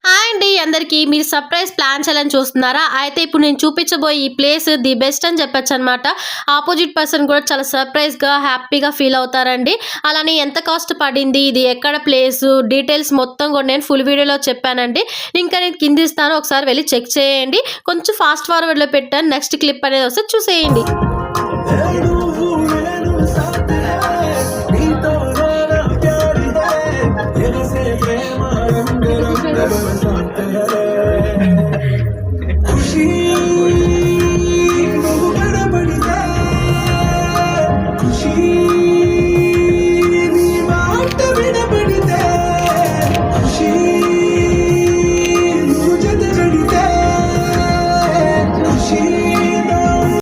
Hi అండి అందరికీ. మీరు సర్ప్రైజ్ ప్లాన్ చేయాలని చూస్తున్నారా? అయితే ఇప్పుడు నేను చూపించబోయే ఈ ప్లేస్ ది బెస్ట్ అని చెప్పొచ్చు అనమాట. ఆపోజిట్ పర్సన్ కూడా చాలా సర్ప్రైజ్గా హ్యాపీగా ఫీల్ అవుతారండి. అలానే ఎంత కాస్ట్ పడింది, ఇది ఎక్కడ ప్లేస్, డీటెయిల్స్ మొత్తం కూడా నేను ఫుల్ వీడియోలో చెప్పానండి. లింక్ అనేది కింద ఇస్తాను, ఒకసారి వెళ్ళి చెక్ చేయండి. కొంచెం ఫాస్ట్ ఫార్వర్డ్లో పెట్టాను, నెక్స్ట్ క్లిప్ అనేది వస్తే చూసేయండి.